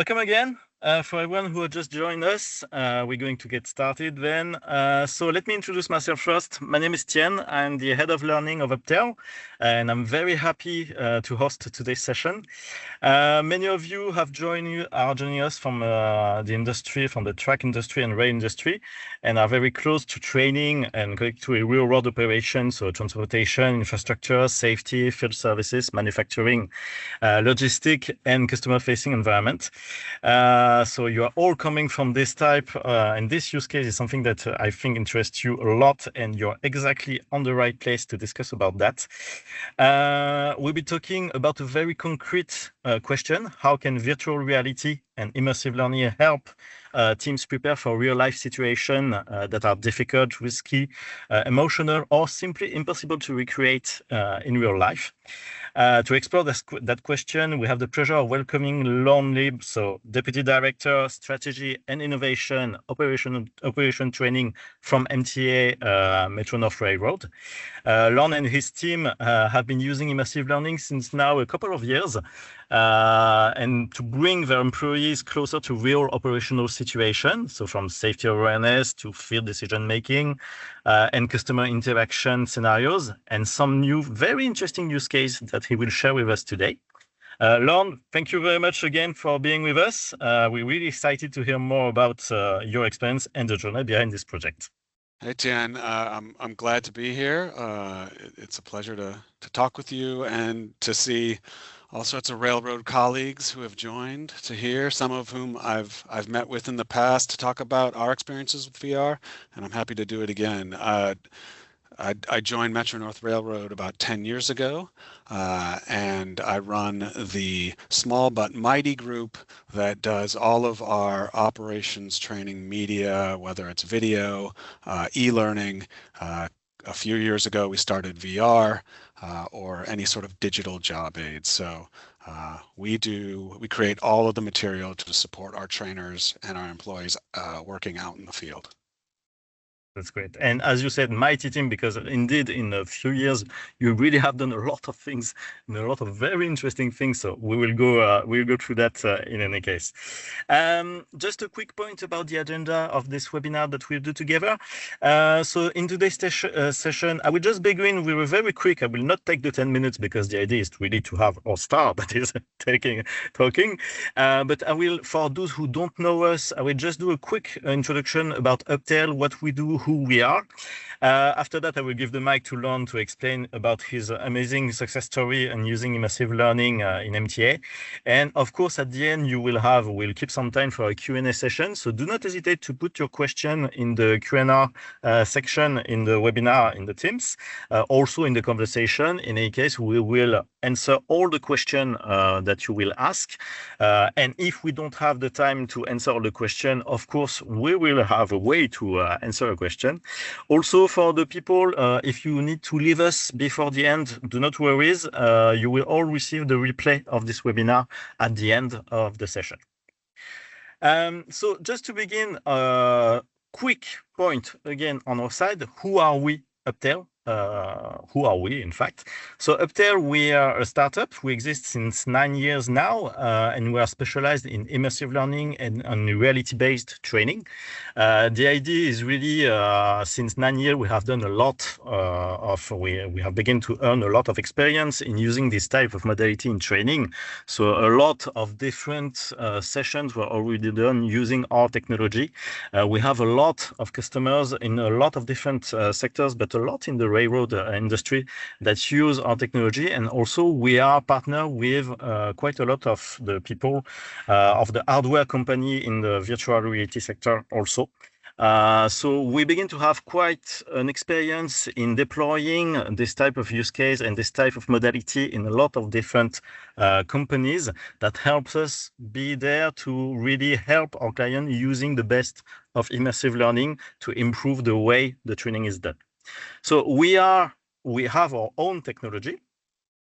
Welcome again. For everyone who has just joined us, we're going to get started then. So let me introduce myself first. My name is Tien. I'm the head of learning of Uptale, and I'm very happy to host today's session. Many of you are joining us from the industry, from the truck industry and rail industry, and are very close to training and to a real-world operation, so transportation, infrastructure, safety, field services, manufacturing, logistic, and customer-facing environment. So you are all coming from this type, and this use case is something that I think interests you a lot, and you're exactly on the right place to discuss about that. We'll be talking about a very concrete question: how can virtual reality and immersive learning help teams prepare for real-life situations that are difficult, risky, emotional, or simply impossible to recreate in real life? To explore that question, we have the pleasure of welcoming Lorne Lieb, so Deputy Director, Strategy and Innovation, Operation Training from MTA Metro North Railroad. Lorne and his team have been using immersive learning since now a couple of years, and to bring their employees closer to real operational situations, so from safety awareness to field decision making and customer interaction scenarios, and some new very interesting use case that he will share with us today. Lorne, thank you very much again for being with us. We're really excited to hear more about your experience and the journey behind this project. Hey, Tian, I'm glad to be here. It's a pleasure to talk with you and to see all sorts of railroad colleagues who have joined to hear, some of whom I've met with in the past to talk about our experiences with VR, and I'm happy to do it again. I joined Metro North Railroad about 10 years ago, and I run the small but mighty group that does all of our operations training media, whether it's video, e-learning. A few years ago, we started VR or any sort of digital job aid. So we create all of the material to support our trainers and our employees working out in the field. That's great. And as you said, mighty team, because indeed in a few years, you really have done a lot of things and a lot of very interesting things. So we'll go through that in any case. Just a quick point about the agenda of this webinar that we'll do together. So in today's session, I will just begin with a very quick, I will not take the 10 minutes because the idea is really to have our star that is talking. But I will, for those who don't know us, I will just do a quick introduction about Uptale, what we do, who we are. After that, I will give the mic to Lorne to explain about his amazing success story and using immersive learning in MTA. And of course, at the end, we'll keep some time for a Q&A session. So do not hesitate to put your question in the Q&A section in the webinar in the Teams. Also in the conversation, in any case, we will answer all the questions that you will ask. And if we don't have the time to answer all the questions, of course, we will have a way to answer a question. Also, for the people, if you need to leave us before the end, do not worry. You will all receive the replay of this webinar at the end of the session. So just to begin, quick point again on our side, who are we, Uptale? Who are we, in fact? So Uptale, we are a startup. We exist since 9 years now, and we are specialized in immersive learning and reality-based training. The idea is really, since 9 years, we have done a lot we have begun to earn a lot of experience in using this type of modality in training. So a lot of different sessions were already done using our technology. We have a lot of customers in a lot of different sectors, but a lot in the railroad industry that use our technology. And also we are partner with quite a lot of the people of the hardware company in the virtual reality sector also. So we begin to have quite an experience in deploying this type of use case and this type of modality in a lot of different companies that helps us be there to really help our client using the best of immersive learning to improve the way the training is done. So we have our own technology.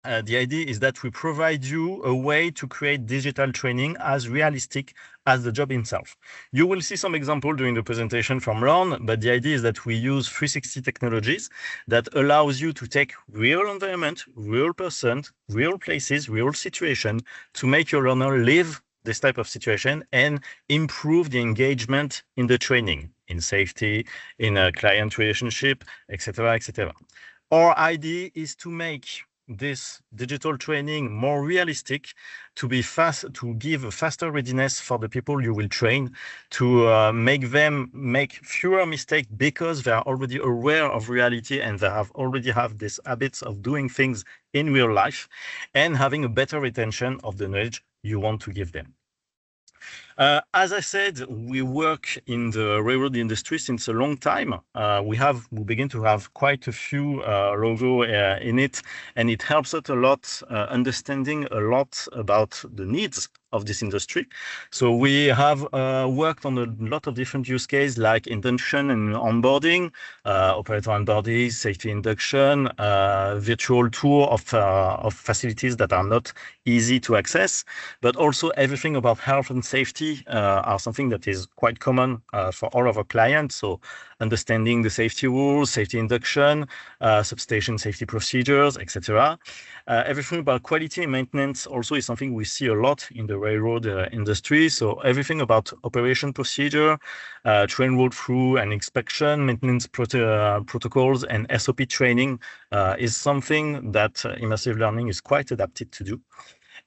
The idea is that we provide you a way to create digital training as realistic as the job itself. You will see some example during the presentation from Lorne, but the idea is that we use 360 technologies that allows you to take real environment, real person, real places, real situation to make your learner live this type of situation and improve the engagement in the training, in safety, in a client relationship, etc., etc. Our idea is to make this digital training more realistic, to be fast, to give a faster readiness for the people you will train, to make them make fewer mistakes because they are already aware of reality and they have already have these habits of doing things in real life, and having a better retention of the knowledge you want to give them. As I said, we work in the railroad industry since a long time. We begin to have quite a few logo in it, and it helps us a lot understanding a lot about the needs of this industry. So we have worked on a lot of different use cases like induction and onboarding, operator onboarding, safety induction, virtual tour of facilities that are not easy to access, but also everything about health and safety are something that is quite common for all of our clients. So understanding the safety rules, safety induction, substation safety procedures, etc. Everything about quality and maintenance also is something we see a lot in the railroad industry. So everything about operation procedure, train road through and inspection, maintenance protocols, and SOP training is something that immersive learning is quite adapted to do.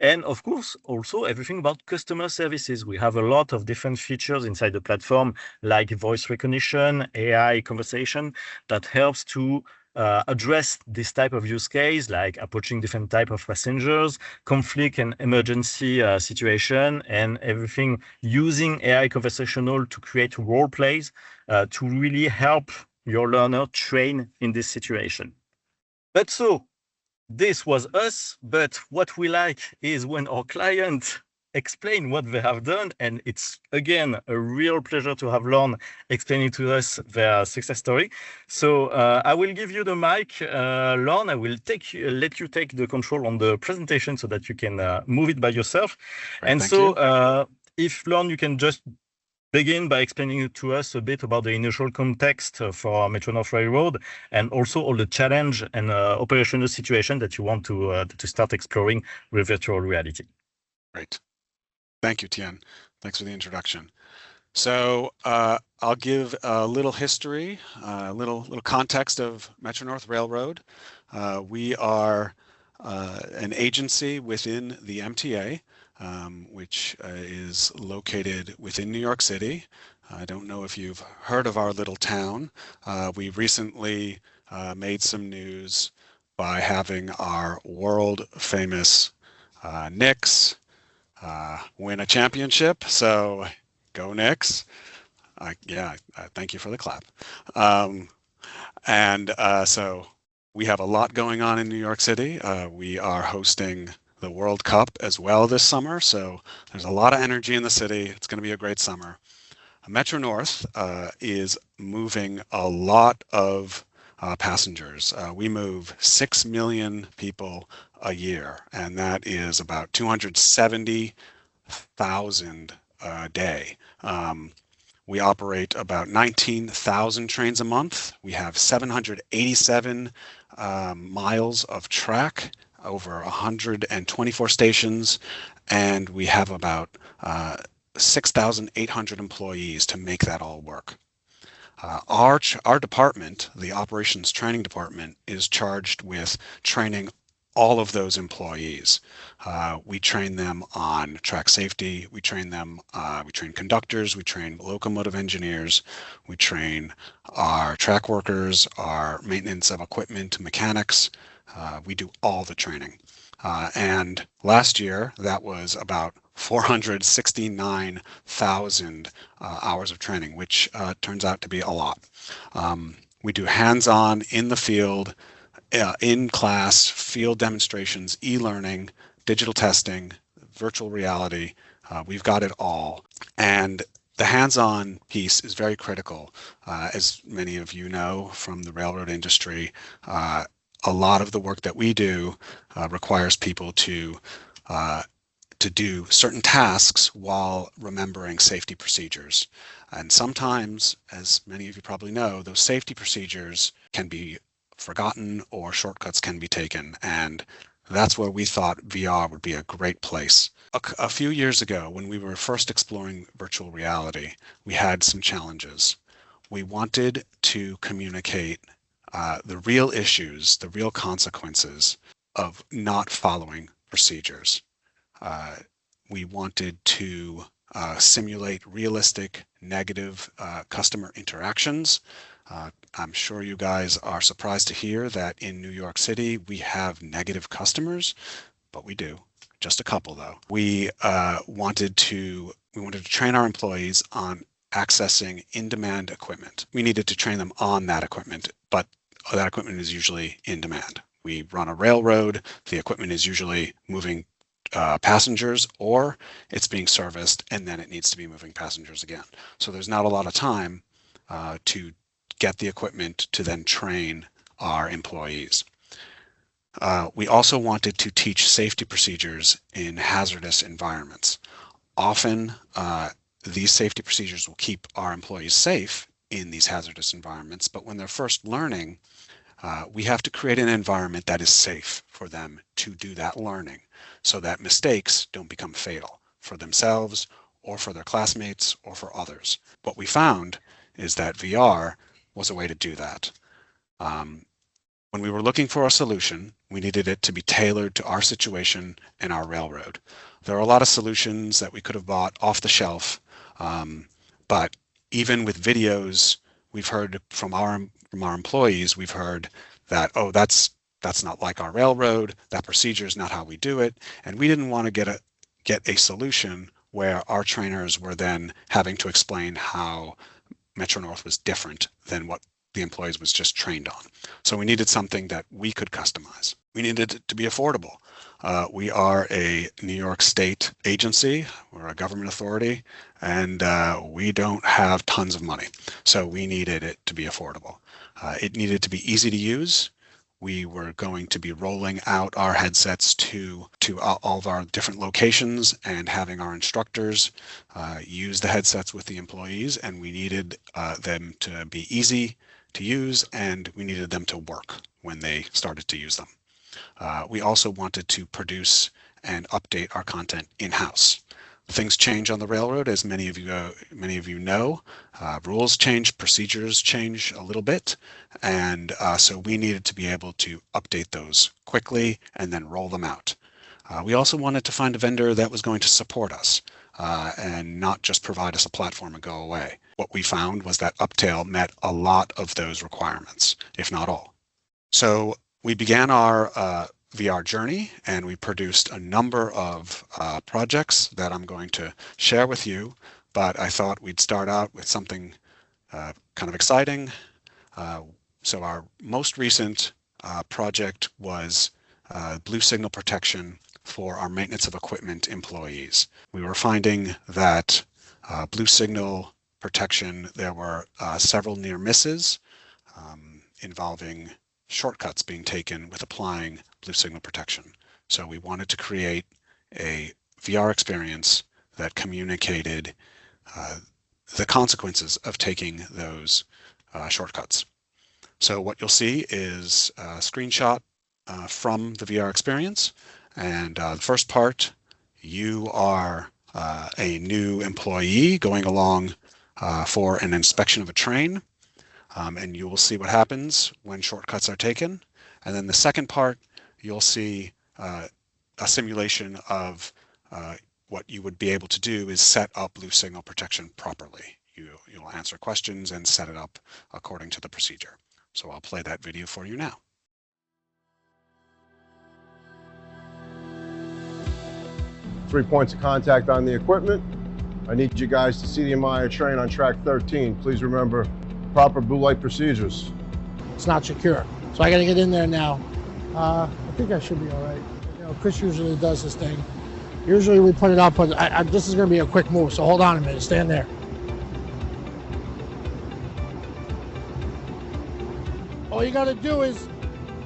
And of course, also everything about customer services. We have a lot of different features inside the platform, like voice recognition, AI conversation, that helps to address this type of use case, like approaching different type of passengers, conflict and emergency situation, and everything using AI conversational to create role plays to really help your learner train in this situation. But so this was us, but what we like is when our clients explain what they have done, and it's again a real pleasure to have Lorne explaining to us their success story. So I will give you the mic, Lorne. I will let you take the control on the presentation so that you can move it by yourself. Great, And thank so you. if Lorne, you can just begin by explaining to us a bit about the initial context for Metro North Railroad and also all the challenge and operational situation that you want to start exploring with virtual reality. Great. Thank you, Tien. Thanks for the introduction. So I'll give a little history, a little context of Metro North Railroad. We are an agency within the MTA, which is located within New York City. I don't know if you've heard of our little town. We recently made some news by having our world famous Knicks win a championship. So go Knicks. Thank you for the clap. So we have a lot going on in New York City. We are hosting the World Cup as well this summer. So there's a lot of energy in the city. It's going to be a great summer. Metro North is moving a lot of passengers. We move 6 million people a year, and that is about 270,000 a day. We operate about 19,000 trains a month. We have 787 miles of track, over 124 stations, and we have about 6,800 employees to make that all work. Our department, the operations training department, is charged with training all of those employees. We train them on track safety. We train conductors. We train locomotive engineers. We train our track workers, our maintenance of equipment, mechanics. We do all the training. And last year, that was about 469,000 hours of training, which turns out to be a lot. We do hands-on in the field, in-class field demonstrations, e-learning, digital testing, virtual reality. We've got it all. And the hands-on piece is very critical. As many of you know from the railroad industry, a lot of the work that we do requires people to do certain tasks while remembering safety procedures. And sometimes, as many of you probably know, those safety procedures can be forgotten or shortcuts can be taken. And That's where we thought VR would be a great place. A few years ago, when we were first exploring virtual reality, we had some challenges. We wanted to communicate the real issues, the real consequences of not following procedures. Uh, we wanted to simulate realistic negative customer interactions. I'm sure you guys are surprised to hear that in New York City we have negative customers, but we do. Just a couple though. We wanted to train our employees on accessing in-demand equipment. We needed to train them on that equipment, but that equipment is usually in demand. We run a railroad. The equipment is usually moving passengers, or it's being serviced and then it needs to be moving passengers again. So there's not a lot of time to get the equipment to then train our employees. We also wanted to teach safety procedures in hazardous environments. Often, these safety procedures will keep our employees safe in these hazardous environments, but when they're first learning, we have to create an environment that is safe for them to do that learning so that mistakes don't become fatal for themselves or for their classmates or for others. What we found is that VR was a way to do that. When we were looking for a solution, we needed it to be tailored to our situation and our railroad. There are a lot of solutions that we could have bought off the shelf, but even with videos, we've heard from our employees, we've heard that, oh, that's not like our railroad, that procedure is not how we do it, and we didn't want to get a solution where our trainers were then having to explain how Metro-North was different than what the employees was just trained on. So we needed something that we could customize. We needed it to be affordable. We are a New York State agency, we're a government authority, and we don't have tons of money. So we needed it to be affordable. It needed to be easy to use. We were going to be rolling out our headsets to all of our different locations and having our instructors use the headsets with the employees, and we needed them to be easy to use, and we needed them to work when they started to use them. We also wanted to produce and update our content in-house. Things change on the railroad, as many of you know. Rules change, procedures change a little bit, and so we needed to be able to update those quickly and then roll them out. We also wanted to find a vendor that was going to support us and not just provide us a platform and go away. What we found was that Uptale met a lot of those requirements, if not all. So we began our VR journey, and we produced a number of projects that I'm going to share with you, but I thought we'd start out with something kind of exciting. So our most recent project was blue signal protection for our maintenance of equipment employees. We were finding that blue signal protection, there were several near misses involving shortcuts being taken with applying blue signal protection. So we wanted to create a VR experience that communicated the consequences of taking those shortcuts. So what you'll see is a screenshot from the VR experience. And the first part, you are a new employee going along for an inspection of a train. And you will see what happens when shortcuts are taken. And then the second part, you'll see a simulation of what you would be able to do is set up blue signal protection properly. You'll answer questions and set it up according to the procedure. So I'll play that video for you now. 3 points of contact on the equipment. I need you guys to see the Amaya train on track 13. Please remember proper blue light procedures. It's not secure, so I got to get in there now. I think I should be all right. You know, Chris usually does this thing. Usually we put it up, but this is going to be a quick move, so hold on a minute. Stand there. All you got to do is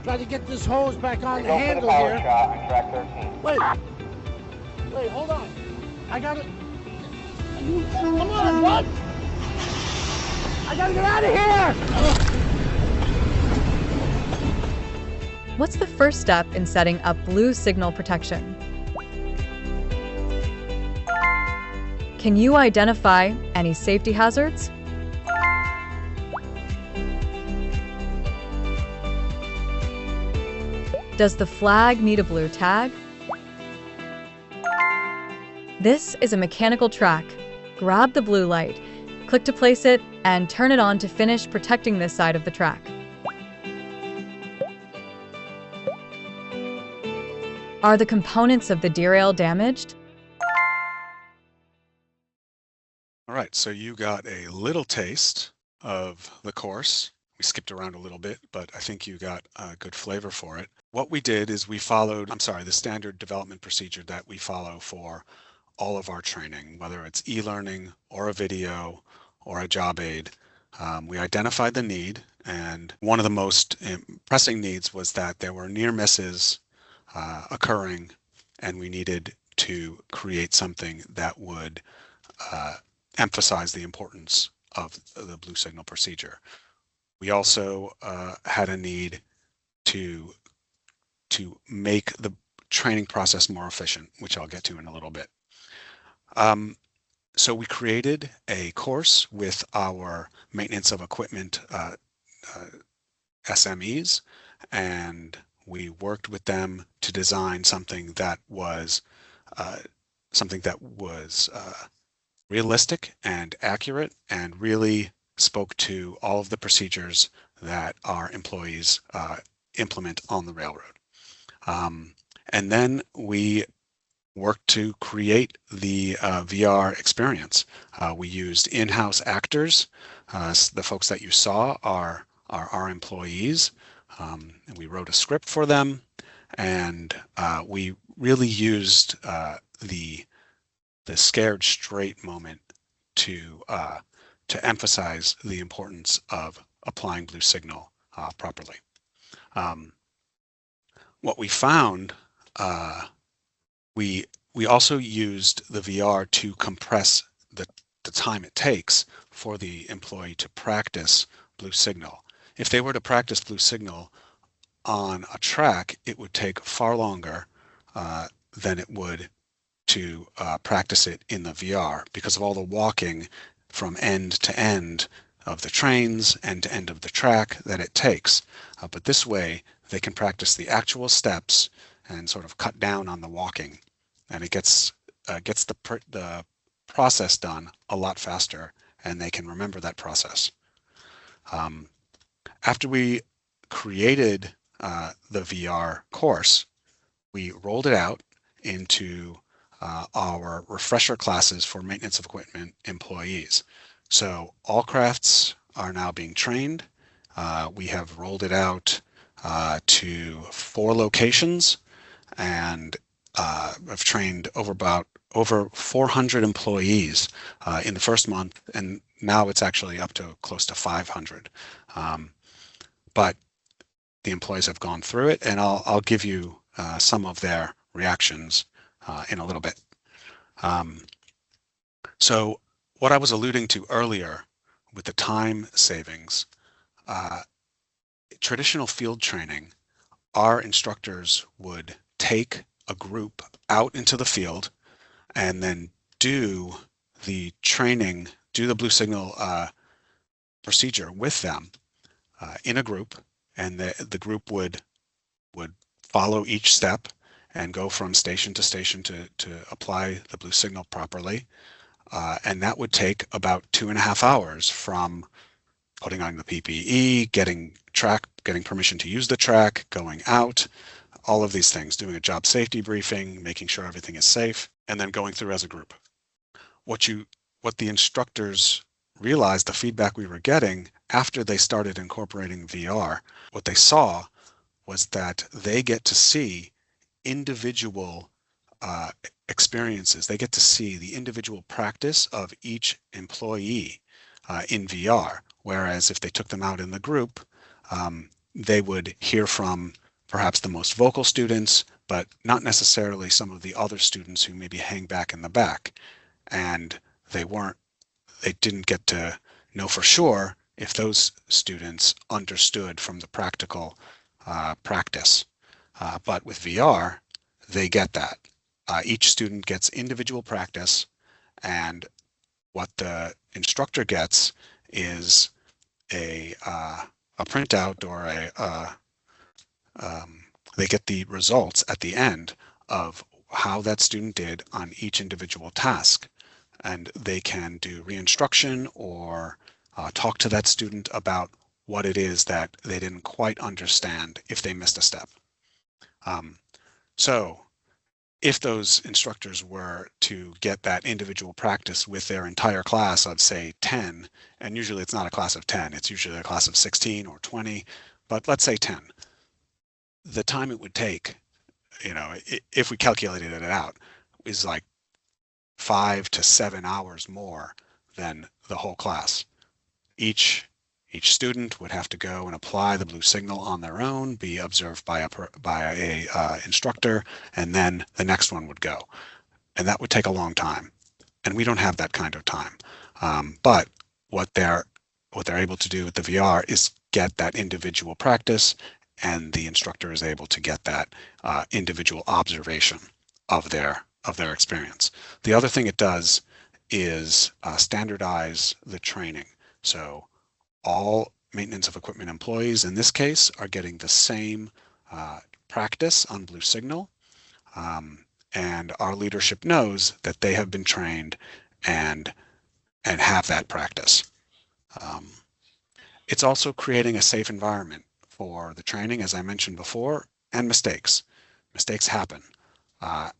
try to get this hose back on the handle here. Shot on track 13. Wait, hold on. I got it. Come on, what? I gotta get out of here! What's the first step in setting up blue signal protection? Can you identify any safety hazards? Does the flag need a blue tag? This is a mechanical track. Grab the blue light, click to place it, and turn it on to finish protecting this side of the track. Are the components of the derail damaged? All right, so you got a little taste of the course. We skipped around a little bit, but I think you got a good flavor for it. What we did is we followed, the standard development procedure that we follow for all of our training, whether it's e-learning or a video or a job aid. We identified the need, and one of the most pressing needs was that there were near misses occurring, and we needed to create something that would emphasize the importance of the blue signal procedure. We also had a need to make the training process more efficient, which I'll get to in a little bit. So we created a course with our maintenance of equipment SMEs, and we worked with them to design something that was realistic and accurate, and really spoke to all of the procedures that our employees implement on the railroad. And then we worked to create the VR experience. We used in-house actors. The folks that you saw are our employees. And we wrote a script for them, and we really used the scared straight moment to emphasize the importance of applying blue signal properly. What we found, we also used the VR to compress the time it takes for the employee to practice blue signal. If they were to practice blue signal on a track, it would take far longer than it would to practice it in the VR, because of all the walking from end to end of the trains, end to end of the track that it takes. But this way, they can practice the actual steps and sort of cut down on the walking, and it gets the process done a lot faster, and they can remember that process. After we created the VR course, we rolled it out into our refresher classes for maintenance of equipment employees. So all crafts are now being trained. We have rolled it out to 4 locations, and I've trained over 400 employees in the first month, and now it's actually up to close to 500. But the employees have gone through it, and I'll give you some of their reactions in a little bit. So what I was alluding to earlier with the time savings, traditional field training, our instructors would take a group out into the field and then do the training, do the blue signal procedure with them in a group, and the group would follow each step and go from station to station to apply the blue signal properly. And that would take about 2.5 hours from putting on the PPE, getting permission to use the track, going out, all of these things, doing a job safety briefing, making sure everything is safe, and then going through as a group. What the instructors realized, the feedback we were getting after they started incorporating VR, what they saw was that they get to see individual experiences. They get to see the individual practice of each employee in VR, whereas if they took them out in the group, they would hear from perhaps the most vocal students, but not necessarily some of the other students who maybe hang back in the back. And they didn't get to know for sure if those students understood from the practical practice But with VR, they get that. Each student gets individual practice, and what the instructor gets is a printout or they get the results at the end of how that student did on each individual task. And they can do reinstruction or talk to that student about what it is that they didn't quite understand if they missed a step. So if those instructors were to get that individual practice with their entire class of, say, 10, and usually it's not a class of 10, it's usually a class of 16 or 20, but let's say 10, the time it would take, if we calculated it out, is like 5 to 7 hours more than the whole class. Each student would have to go and apply the blue signal on their own, be observed by a instructor, and then the next one would go. And that would take a long time. And we don't have that kind of time. But what they're able to do with the VR is get that individual practice, and the instructor is able to get that individual observation of their experience. The other thing it does is standardize the training. So all maintenance of equipment employees in this case are getting the same practice on blue signal, and our leadership knows that they have been trained and have that practice. It's also creating a safe environment for the training, as I mentioned before, and mistakes. Mistakes happen.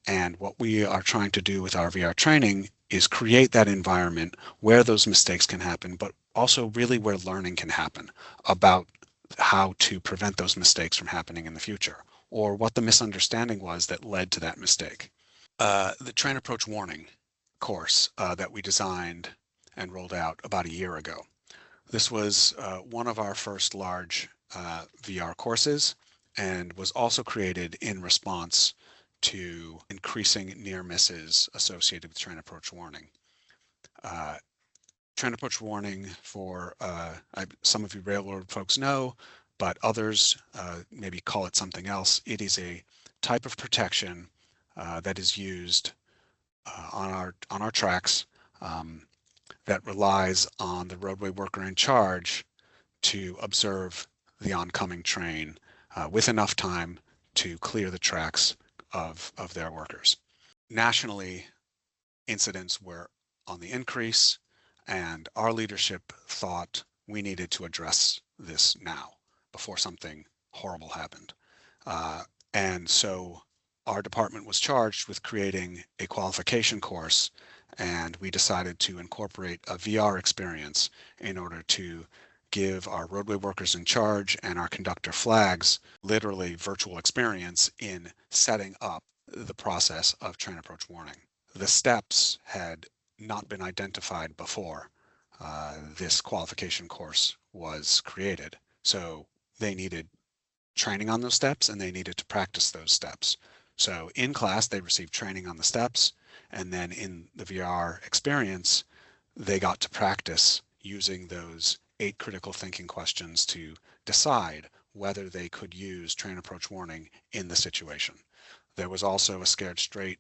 And what we are trying to do with our VR training is create that environment where those mistakes can happen, but also really where learning can happen about how to prevent those mistakes from happening in the future, or what the misunderstanding was that led to that mistake. The Train Approach Warning course that we designed and rolled out about a year ago. This was one of our first large VR courses, and was also created in response to increasing near misses associated with train approach warning. Train approach warning, for some of you railroad folks know, but others maybe call it something else. It is a type of protection that is used on our tracks that relies on the roadway worker in charge to observe the oncoming train with enough time to clear the tracks of their workers. Nationally, incidents were on the increase, and our leadership thought we needed to address this now before something horrible happened. And so our department was charged with creating a qualification course, and we decided to incorporate a VR experience in order to give our roadway workers in charge and our conductor flags literally virtual experience in setting up the process of train approach warning. The steps had not been identified before this qualification course was created. So they needed training on those steps, and they needed to practice those steps. So in class, they received training on the steps, and then in the VR experience, they got to practice using those 8 critical thinking questions to decide whether they could use train approach warning in the situation. There was also a scared straight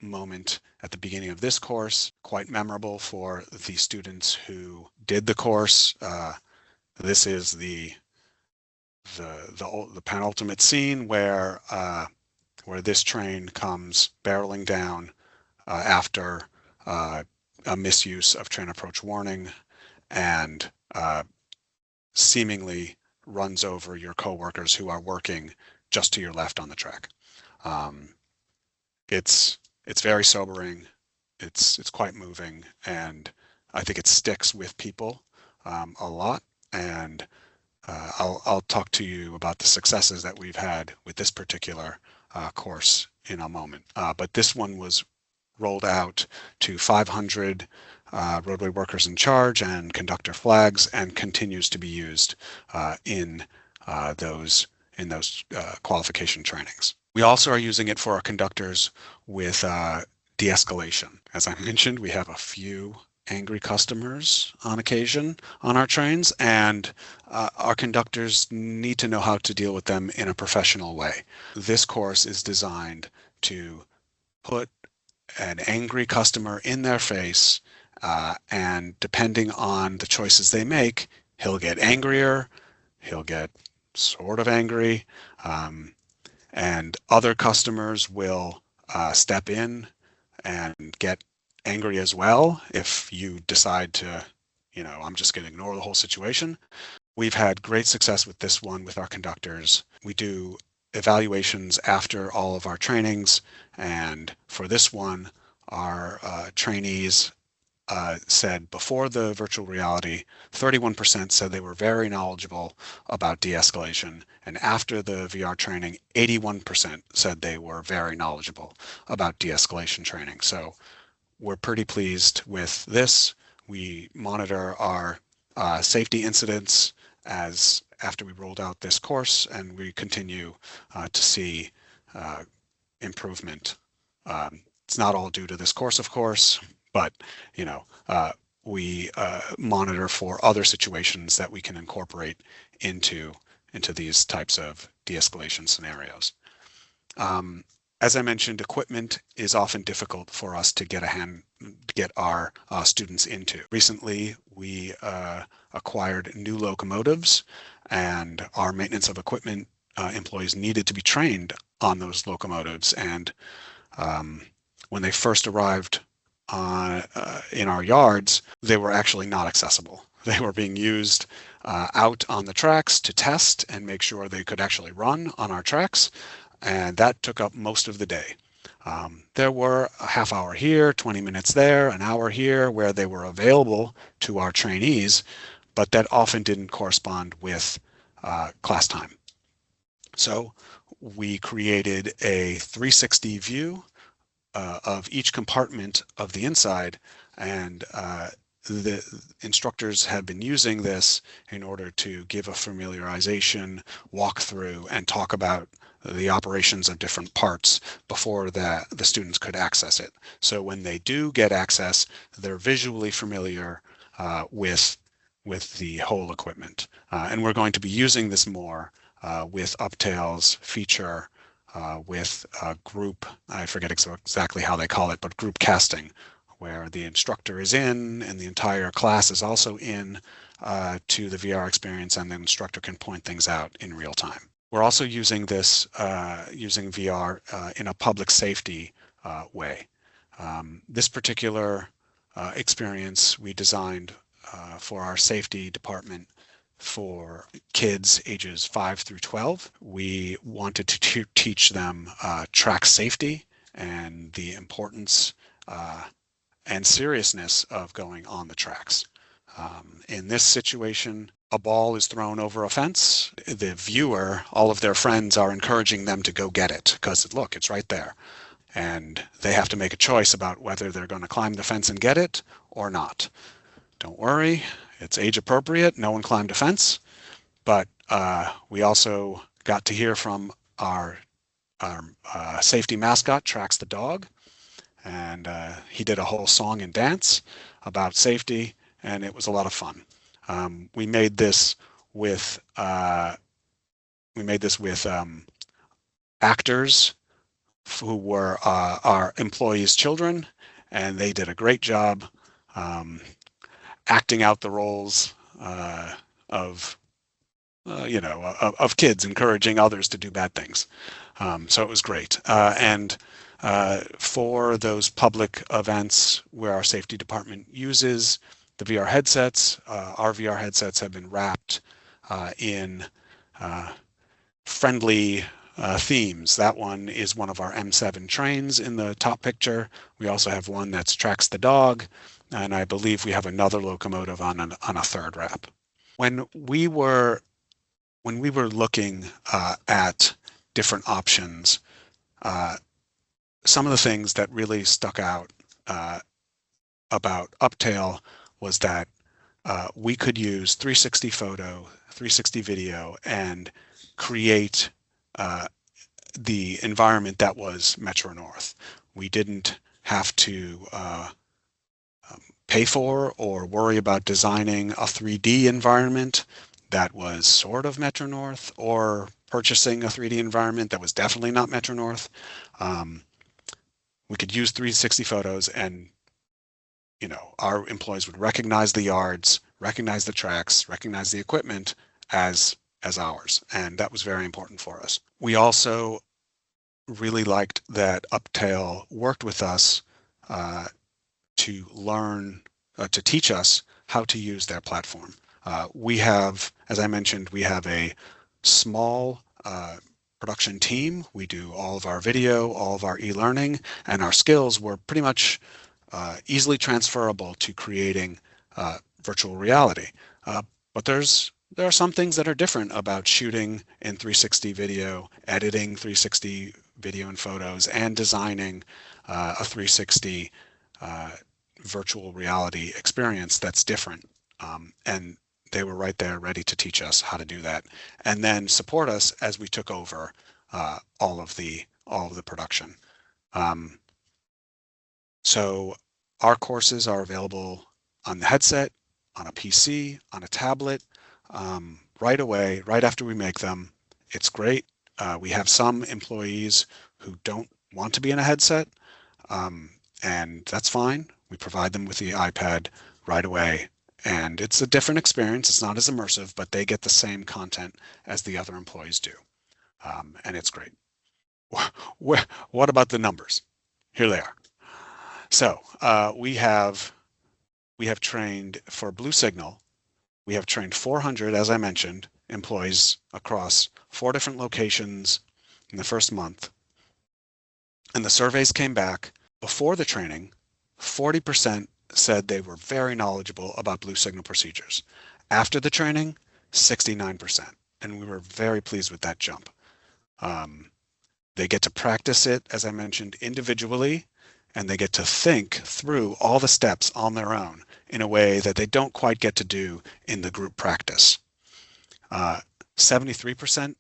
moment at the beginning of this course, quite memorable for the students who did the course. This is the penultimate scene where this train comes barreling down after a misuse of train approach warning, and seemingly runs over your coworkers who are working just to your left on the track. It's very sobering. It's quite moving, and I think it sticks with people a lot. And I'll talk to you about the successes that we've had with this particular course in a moment. But this one was rolled out to 500 roadway workers in charge and conductor flags, and continues to be used in those qualification trainings. We also are using it for our conductors with de-escalation. As I mentioned, we have a few angry customers on occasion on our trains, and our conductors need to know how to deal with them in a professional way. This course is designed to put an angry customer in their face, and depending on the choices they make, he'll get angrier, he'll get sort of angry, and other customers will step in and get angry as well if you decide to, I'm just going to ignore the whole situation. We've had great success with this one with our conductors. We do evaluations after all of our trainings, and for this one, our trainees said before the virtual reality, 31% said they were very knowledgeable about de-escalation, and after the VR training, 81% said they were very knowledgeable about de-escalation training. So we're pretty pleased with this. We monitor our safety incidents as after we rolled out this course, and we continue to see improvement. It's not all due to this course, of course, but we monitor for other situations that we can incorporate into these types of de-escalation scenarios. As I mentioned, equipment is often difficult for us to get our students into. Recently, we acquired new locomotives, and our maintenance of equipment employees needed to be trained on those locomotives. And when they first arrived in our yards, they were actually not accessible. They were being used out on the tracks to test and make sure they could actually run on our tracks, and that took up most of the day. There were a half hour here, 20 minutes there, an hour here where they were available to our trainees, but that often didn't correspond with class time. So we created a 360 view of each compartment of the inside, and the instructors have been using this in order to give a familiarization, walk through, and talk about the operations of different parts before the students could access it. So when they do get access, they're visually familiar with the whole equipment. And we're going to be using this more with Uptale's feature with group, I forget exactly how they call it, but group casting, where the instructor is in and the entire class is also in to the VR experience, and the instructor can point things out in real time. We're also using this, using VR in a public safety way. This particular experience we designed for our safety department for kids ages 5 through 12. We wanted to teach them track safety and the importance and seriousness of going on the tracks. In this situation, a ball is thrown over a fence. The viewer, all of their friends are encouraging them to go get it because, look, it's right there. And they have to make a choice about whether they're going to climb the fence and get it or not. Don't worry, it's age appropriate. No one climbed a fence. But we also got to hear from our safety mascot, Trax the dog. And he did a whole song and dance about safety, and it was a lot of fun. We made this with actors who were our employees' children, and they did a great job acting out the roles of kids encouraging others to do bad things. So it was great. And for those public events where our safety department uses the VR headsets, our VR headsets have been wrapped in friendly themes. That one is one of our M7 trains in the top picture. We also have one that's Trax the dog, and I believe we have another locomotive on a third wrap. When we were looking at different options, some of the things that really stuck out about Uptale was that we could use 360 photo, 360 video, and create the environment that was Metro North. We didn't have to pay for or worry about designing a 3D environment that was sort of Metro North, or purchasing a 3D environment that was definitely not Metro North. We could use 360 photos, and our employees would recognize the yards, recognize the tracks, recognize the equipment as ours, and that was very important for us. We also really liked that Uptale worked with us to learn, to teach us how to use their platform. We have, as I mentioned, we have a small production team. We do all of our video, all of our e-learning, and our skills were pretty much easily transferable to creating virtual reality. But there are some things that are different about shooting in 360 video, editing 360 video and photos, and designing a 360 virtual reality experience that's different. And they were right there ready to teach us how to do that, and then support us as we took over all of the production. So our courses are available on the headset, on a PC, on a tablet, right away, right after we make them. It's great. We have some employees who don't want to be in a headset, and that's fine. We provide them with the iPad right away, and it's a different experience. It's not as immersive, but they get the same content as the other employees do, and it's great. What about the numbers? Here they are. So we have trained for Blue Signal. We have trained 400, as I mentioned, employees across 4 different locations in the first month. And the surveys came back. Before the training, 40% said they were very knowledgeable about Blue Signal procedures. After the training, 69%. And we were very pleased with that jump. They get to practice it, as I mentioned, individually, and they get to think through all the steps on their own in a way that they don't quite get to do in the group practice. 73%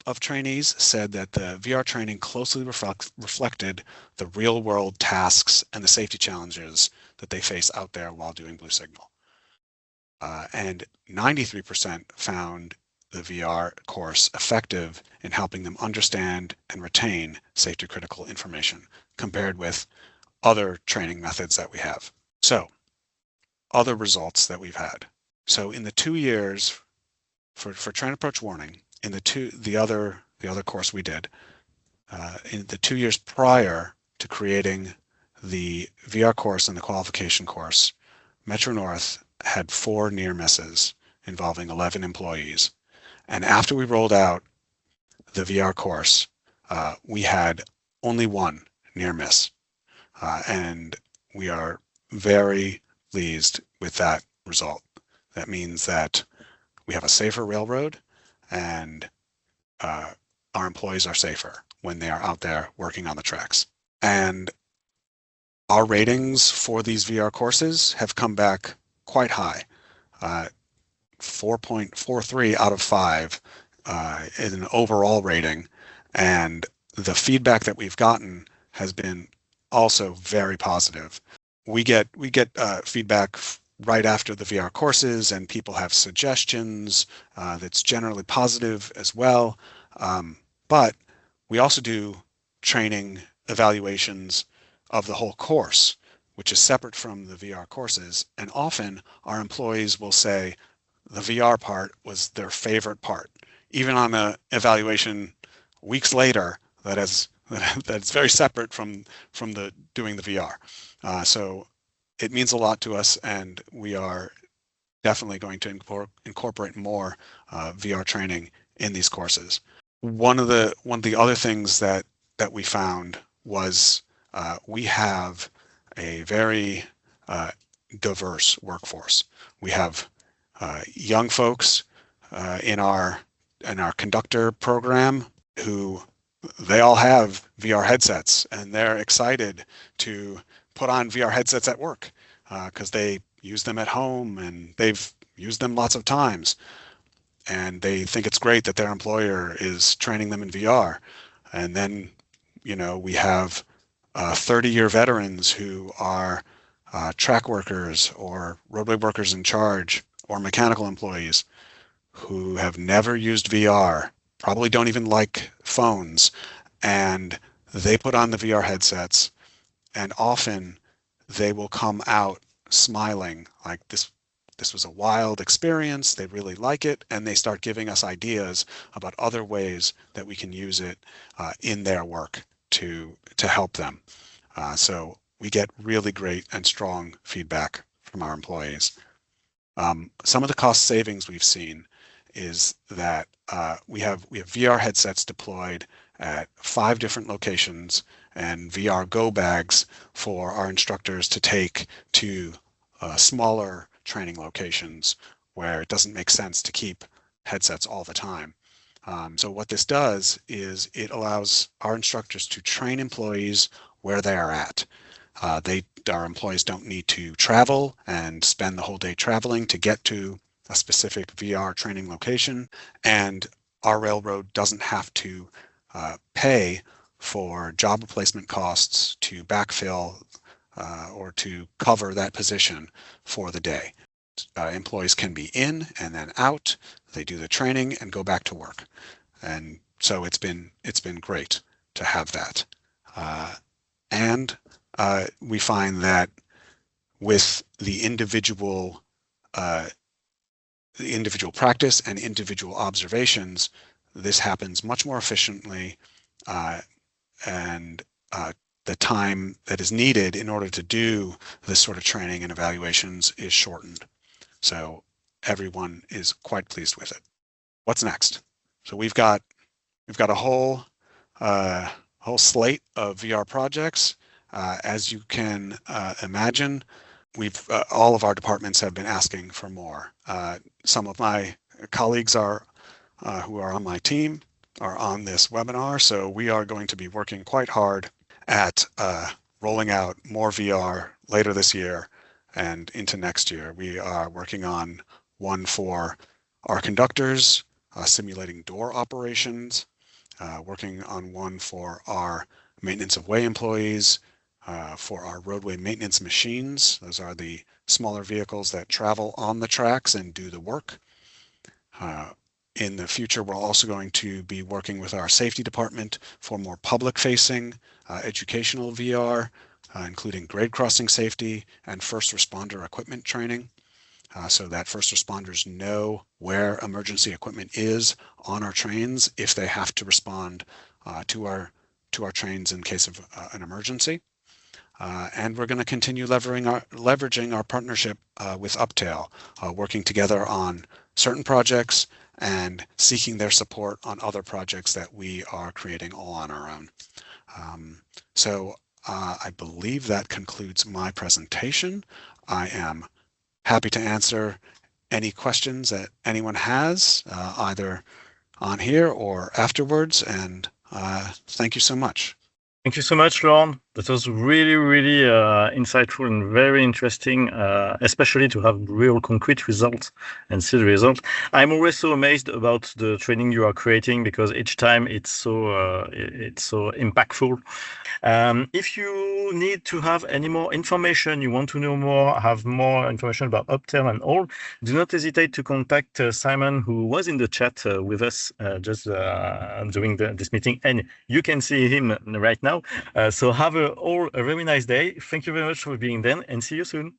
of trainees said that the VR training closely reflected the real-world tasks and the safety challenges that they face out there while doing Blue Signal. And 93% found the VR course effective in helping them understand and retain safety-critical information, compared with other training methods that we have. So, other results that we've had. So in the 2 years for train approach warning, in the other course we did, in the 2 years prior to creating the VR course and the qualification course, Metro North had 4 near misses involving 11 employees. And after we rolled out the VR course, we had only 1 near miss. And we are very pleased with that result. That means that we have a safer railroad, and our employees are safer when they are out there working on the tracks. And our ratings for these VR courses have come back quite high. 4.43 out of 5 is an overall rating, and the feedback that we've gotten has been also very positive. We get feedback right after the VR courses, and people have suggestions that's generally positive as well. But we also do training evaluations of the whole course, which is separate from the VR courses. And often our employees will say the VR part was their favorite part, even on an evaluation weeks later that's very separate from doing the VR. So it means a lot to us, and we are definitely going to incorporate more VR training in these courses. One of the other things that we found was we have a very diverse workforce. We have young folks in our conductor program who they all have VR headsets, and they're excited to put on VR headsets at work because they use them at home and they've used them lots of times, and they think it's great that their employer is training them in VR. And then we have 30-year veterans who are track workers or roadway workers in charge or mechanical employees who have never used VR, probably don't even like phones, and they put on the VR headsets, and often they will come out smiling like this was a wild experience. They really like it, and they start giving us ideas about other ways that we can use it in their work to help them. So we get really great and strong feedback from our employees. Some of the cost savings we've seen is that we have VR headsets deployed at 5 different locations and VR go bags for our instructors to take to smaller training locations where it doesn't make sense to keep headsets all the time. So what this does is it allows our instructors to train employees where they are at. Our employees don't need to travel and spend the whole day traveling to get to a specific VR training location, and our railroad doesn't have to pay for job replacement costs to backfill or to cover that position for the day. Employees can be in and then out. They do the training and go back to work, and so it's been great to have that. And we find that with the individual practice and individual observations, this happens much more efficiently, and the time that is needed in order to do this sort of training and evaluations is shortened. So everyone is quite pleased with it. What's next? So we've got a whole slate of VR projects. As you can imagine, all of our departments have been asking for more. Some of my colleagues who are on my team are on this webinar, so we are going to be working quite hard at rolling out more VR later this year and into next year. We are working on one for our conductors, simulating door operations, working on one for our maintenance of way employees, for our roadway maintenance machines. Those are the smaller vehicles that travel on the tracks and do the work. In the future, we're also going to be working with our safety department for more public-facing educational VR, including grade crossing safety and first responder equipment training, so that first responders know where emergency equipment is on our trains if they have to respond to our trains in case of an emergency. And we're going to continue leveraging our partnership with Uptale, working together on certain projects and seeking their support on other projects that we are creating all on our own. So I believe that concludes my presentation. I am happy to answer any questions that anyone has, either on here or afterwards, and thank you so much. Thank you so much, Lorne. That was really, really insightful and very interesting, especially to have real concrete results and see the results. I'm always so amazed about the training you are creating because each time it's so impactful. If you need to have any more information, you want to know more, have more information about Uptale and all, do not hesitate to contact Simon, who was in the chat with us just during this meeting, and you can see him right now. So have a very nice day. Thank you very much for being there, and see you soon.